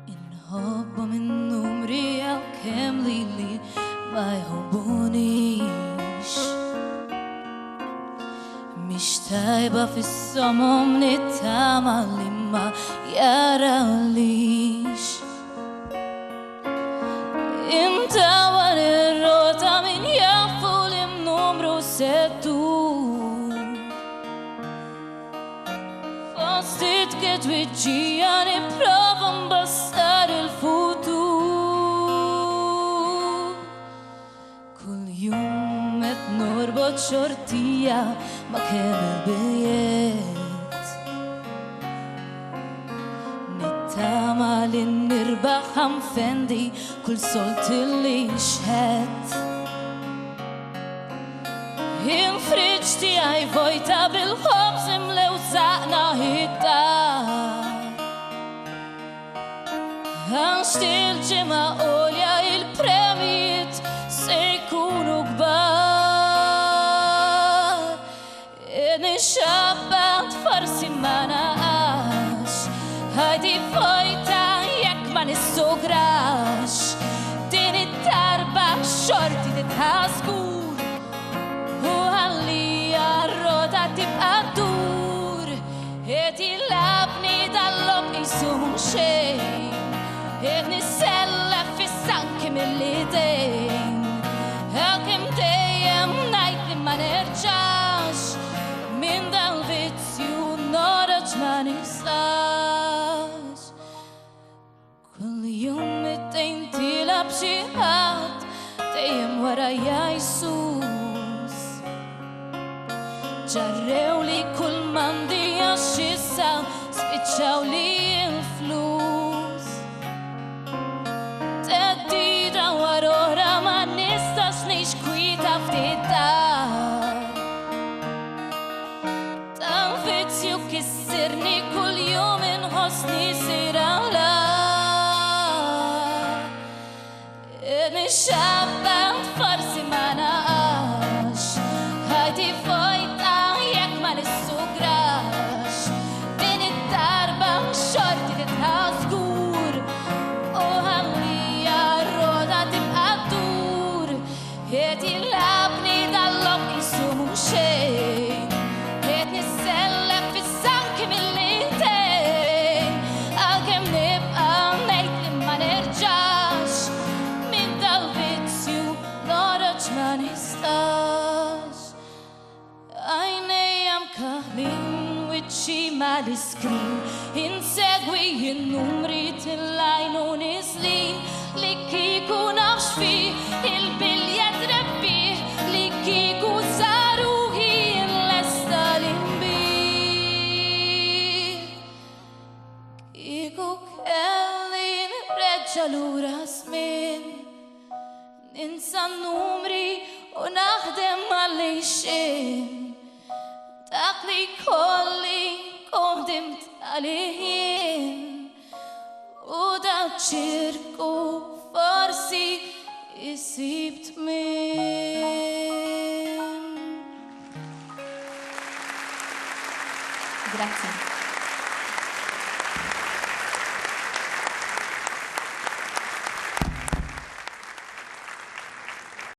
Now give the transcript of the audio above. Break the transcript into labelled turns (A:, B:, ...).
A: Inħobba minn numri għaw kem li ma jħobbunix. Mix tajba fis-somom nittama li ma jarawlix. Imtawa nirrota min jafu l-numru settur. Fostit ketwiġġija niprofa mbassar il-futur. Kull jum et norbot xortija ma kemm il-biljet. Nittama li nirbaħ ħanfendi kull solt li xħed. Il-friġġ tiegħi vojta bil-ħobż imlew saqna ħitta. Għax til-ġimgħa għolja il-premijiet se jkunu kbar. Nixabbat forsi ma naqax, ħajdi vojta jekk ma nissugrax. Din it-darba xorti titħaskur u ħallija r-roda tibqa' ddur. Et jilabni dal-lob jisum xejn, et nissellef fis-sanki mill-idejn. Għalkemm dejjem ngħid li ma nerġax minn dal-vizzju noħroġ ma nistax. Kull jum it-tejn tilab xi ħadd dejjem warajja jsus. Ġarrew li kull mandi għax issa spiċċaw li l-flus. Teddida warora ma nistax ngħix kwieta ftit dar. Tal-vizzju kissirni kull jum inħossni sira la. Nixabbat forsi ma naqax, ħajdi vojta jekk ma nissugrax. Din it-darba xorti titħaskur u ħallija r-roda tibqa' ddur. Et jilabni dal-lob jisum xejn, et nissellef fis-sanki mill-idejn. Għalkemm nibqa' ngħid li ma nerġax minn dal-vizzju noħroġ ma nistax. Għajnejja mkaħlin wiċċi mal-iskrin, insegwi in-numri til-lajn u niżlin. Li kieku nafx fih il-biljet rebbih, li kieku saruħi nlesta l-imbih. Kieku kelli nirreġġa lura żmien, ninsa n-numri u naħdem għal-lejxin. Dak li kolli koħdimt għalih u dak ċirku forsi jisibt min.
B: Grazie.